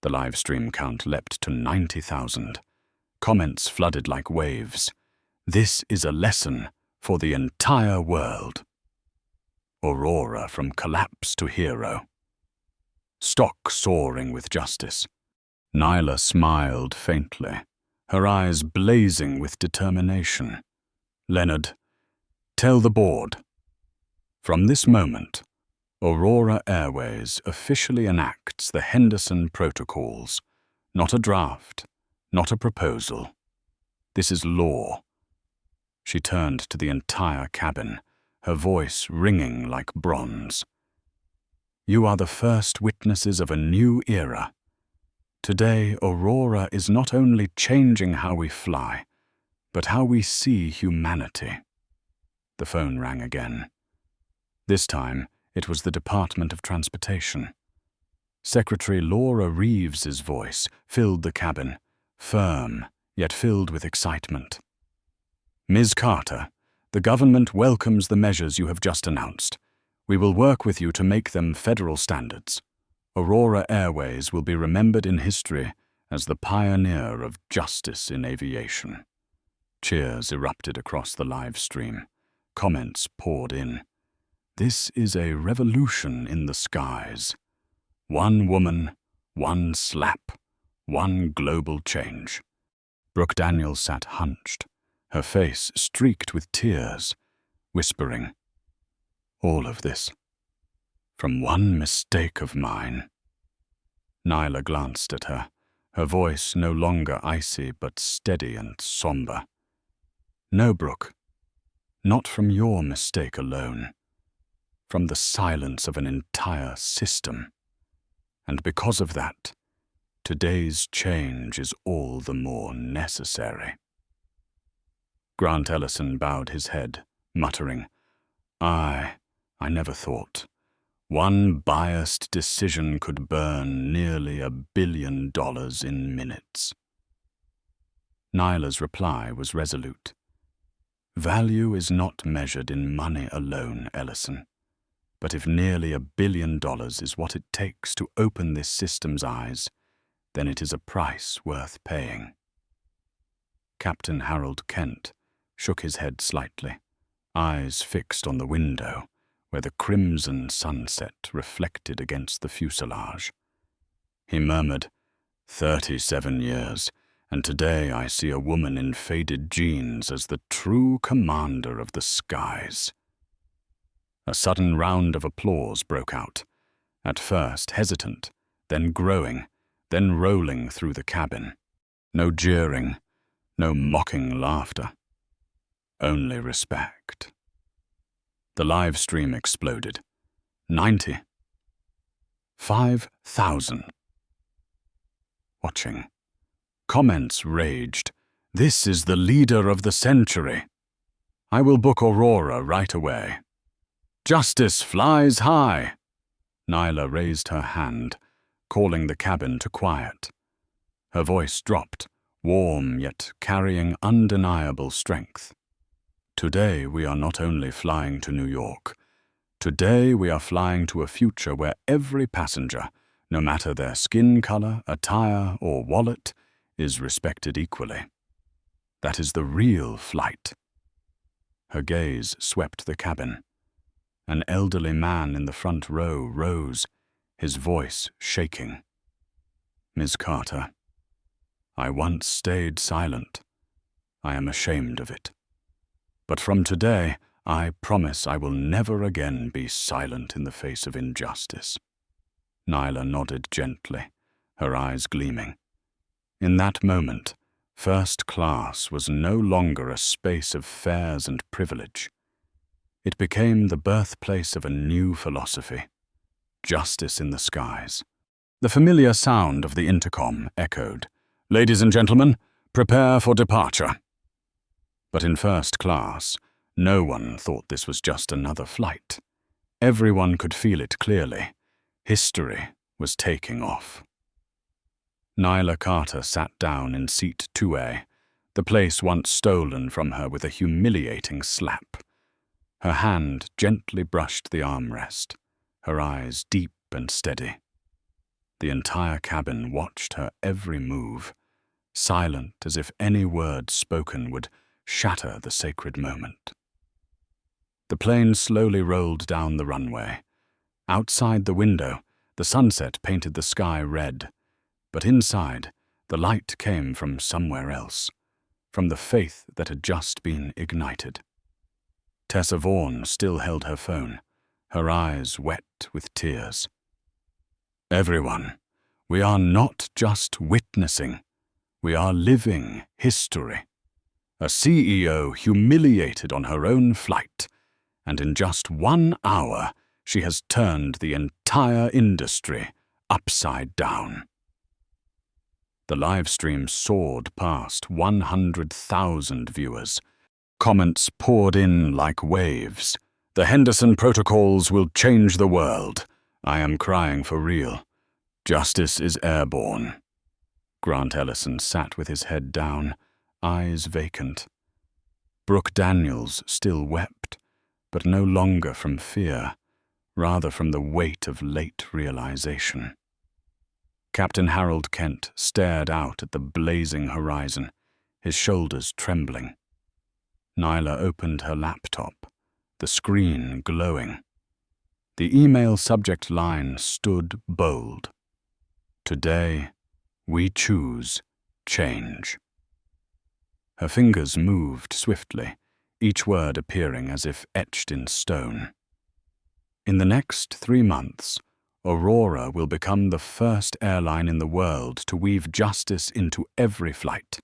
The live stream count leapt to 90,000. Comments flooded like waves. This is a lesson for the entire world. Aurora from collapse to hero. Stock soaring with justice. Nyla smiled faintly, her eyes blazing with determination. Leonard, tell the board. From this moment, Aurora Airways officially enacts the Henderson Protocols. Not a draft, not a proposal. This is law. She turned to the entire cabin, her voice ringing like bronze. You are the first witnesses of a new era. Today, Aurora is not only changing how we fly, but how we see humanity. The phone rang again. This time, it was the Department of Transportation. Secretary Laura Reeves's voice filled the cabin, firm, yet filled with excitement. Ms. Carter, the government welcomes the measures you have just announced. We will work with you to make them federal standards. Aurora Airways will be remembered in history as the pioneer of justice in aviation. Cheers erupted across the live stream. Comments poured in. This is a revolution in the skies. One woman, one slap, one global change. Brooke Daniels sat hunched, her face streaked with tears, whispering, all of this, from one mistake of mine. Nyla glanced at her, her voice no longer icy but steady and somber. No, Brooke, not from your mistake alone, from the silence of an entire system. And because of that, today's change is all the more necessary. Grant Ellison bowed his head, muttering, I never thought. One biased decision could burn nearly $1 billion in minutes. Nyla's reply was resolute. Value is not measured in money alone, Ellison. But if nearly $1 billion is what it takes to open this system's eyes, then it is a price worth paying. Captain Harold Kent shook his head slightly, eyes fixed on the window, where the crimson sunset reflected against the fuselage. He murmured, 37 years, and today I see a woman in faded jeans as the true commander of the skies. A sudden round of applause broke out, at first hesitant, then growing, then rolling through the cabin. No jeering, no mocking laughter, only respect. The live stream exploded. 90. 5,000. Watching. Comments raged. This is the leader of the century. I will book Aurora right away. Justice flies high. Nyla raised her hand, calling the cabin to quiet. Her voice dropped, warm yet carrying undeniable strength. Today we are not only flying to New York. Today we are flying to a future where every passenger, no matter their skin color, attire, or wallet, is respected equally. That is the real flight. Her gaze swept the cabin. An elderly man in the front row rose, his voice shaking. Ms. Carter, I once stayed silent. I am ashamed of it. But from today, I promise I will never again be silent in the face of injustice. Nyla nodded gently, her eyes gleaming. In that moment, first class was no longer a space of fares and privilege. It became the birthplace of a new philosophy, justice in the skies. The familiar sound of the intercom echoed, "Ladies and gentlemen, prepare for departure." But in first class, no one thought this was just another flight. Everyone could feel it clearly. History was taking off. Nyla Carter sat down in seat 2A, the place once stolen from her with a humiliating slap. Her hand gently brushed the armrest, her eyes deep and steady. The entire cabin watched her every move, silent as if any word spoken would shatter the sacred moment. The plane slowly rolled down the runway. Outside the window, the sunset painted the sky red, but inside, the light came from somewhere else, from the faith that had just been ignited. Tessa Vaughn still held her phone, her eyes wet with tears. Everyone, we are not just witnessing, we are living history. A CEO humiliated on her own flight, and in just 1 hour, she has turned the entire industry upside down. The live stream soared past 100,000 viewers. Comments poured in like waves. The Henderson Protocols will change the world. I am crying for real. Justice is airborne. Grant Ellison sat with his head down, eyes vacant. Brooke Daniels still wept, but no longer from fear, rather from the weight of late realization. Captain Harold Kent stared out at the blazing horizon, his shoulders trembling. Nyla opened her laptop, the screen glowing. The email subject line stood bold. Today, we choose change. Her fingers moved swiftly, each word appearing as if etched in stone. In the next 3 months, Aurora will become the first airline in the world to weave justice into every flight.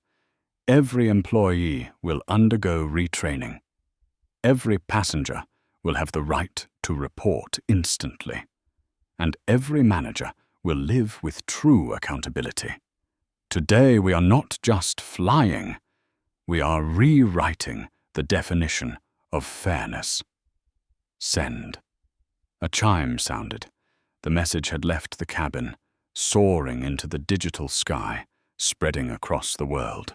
Every employee will undergo retraining. Every passenger will have the right to report instantly. And every manager will live with true accountability. Today we are not just flying, we are rewriting the definition of fairness. Send. A chime sounded. The message had left the cabin, soaring into the digital sky, spreading across the world.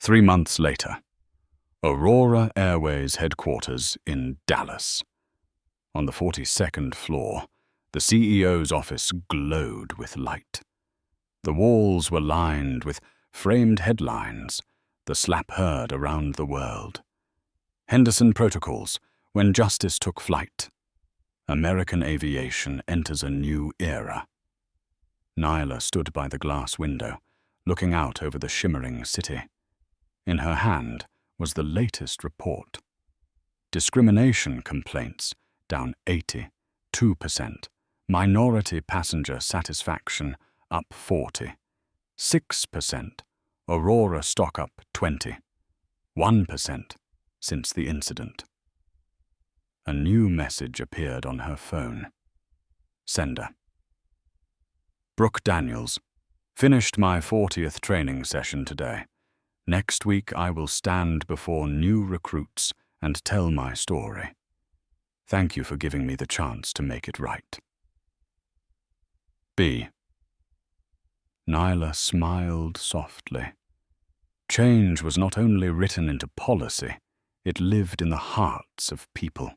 3 months later, Aurora Airways headquarters in Dallas. On the 42nd floor, the CEO's office glowed with light. The walls were lined with framed headlines, the slap heard around the world. Henderson Protocols, when justice took flight. American aviation enters a new era. Nyla stood by the glass window, looking out over the shimmering city. In her hand was the latest report. Discrimination complaints down 82%. Minority passenger satisfaction up 40. 6%. Aurora stock up 20. 1% since the incident. A new message appeared on her phone. Sender. Brooke Daniels. Finished my 40th training session today. Next week I will stand before new recruits and tell my story. Thank you for giving me the chance to make it right. B. Nyla smiled softly. Change was not only written into policy, it lived in the hearts of people.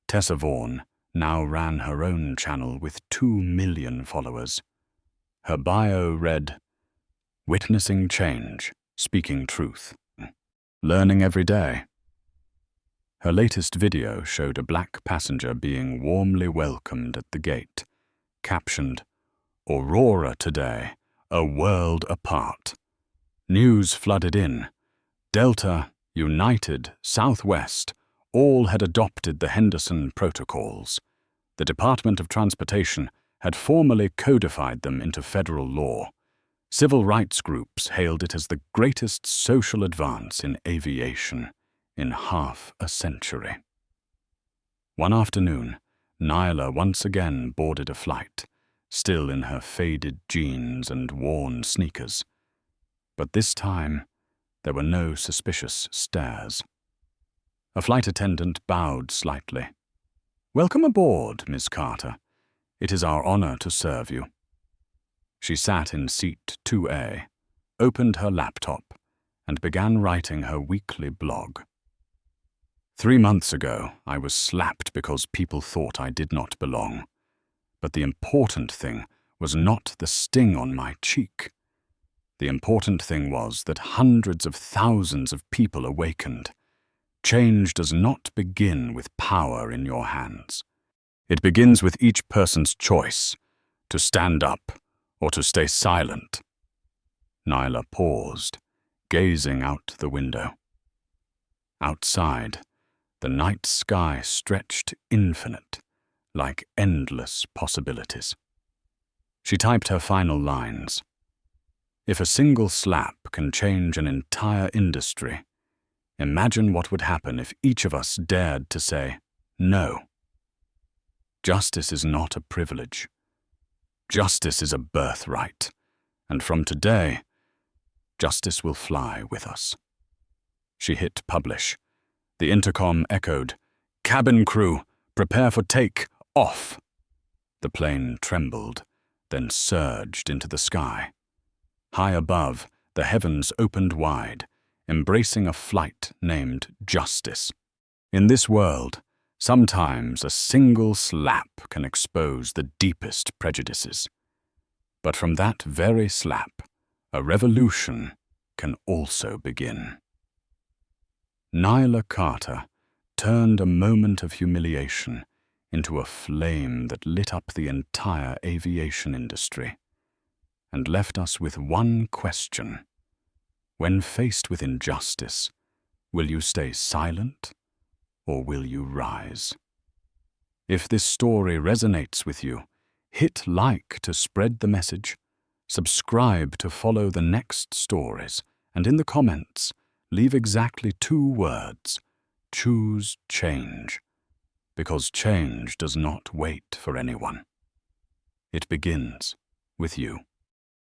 Tessa Vaughn now ran her own channel with 2 million followers. Her bio read, "Witnessing change, speaking truth, learning every day." Her latest video showed a black passenger being warmly welcomed at the gate, captioned, "Aurora today, a world apart." News flooded in. Delta, United, Southwest, all had adopted the Henderson Protocols. The Department of Transportation had formally codified them into federal law. Civil rights groups hailed it as the greatest social advance in aviation in half a century. One afternoon, Nyla once again boarded a flight, still in her faded jeans and worn sneakers. But this time, there were no suspicious stares. A flight attendant bowed slightly. "Welcome aboard, Miss Carter. It is our honor to serve you." She sat in seat 2A, opened her laptop, and began writing her weekly blog. 3 months ago, I was slapped because people thought I did not belong. But the important thing was not the sting on my cheek. The important thing was that hundreds of thousands of people awakened. Change does not begin with power in your hands. It begins with each person's choice to stand up or to stay silent. Nyla paused, gazing out the window. Outside, the night sky stretched infinite, like endless possibilities. She typed her final lines. If a single slap can change an entire industry, imagine what would happen if each of us dared to say, no. Justice is not a privilege. Justice is a birthright, and from today, justice will fly with us. She hit publish. The intercom echoed, "Cabin crew, prepare for take, off." The plane trembled, then surged into the sky. High above, the heavens opened wide, embracing a flight named Justice. In this world, sometimes a single slap can expose the deepest prejudices. But from that very slap, a revolution can also begin. Nyla Carter turned a moment of humiliation into a flame that lit up the entire aviation industry, and left us with one question. When faced with injustice, will you stay silent or will you rise? If this story resonates with you, hit like to spread the message, subscribe to follow the next stories, and in the comments, leave exactly 2 words: choose change. Because change does not wait for anyone. It begins with you.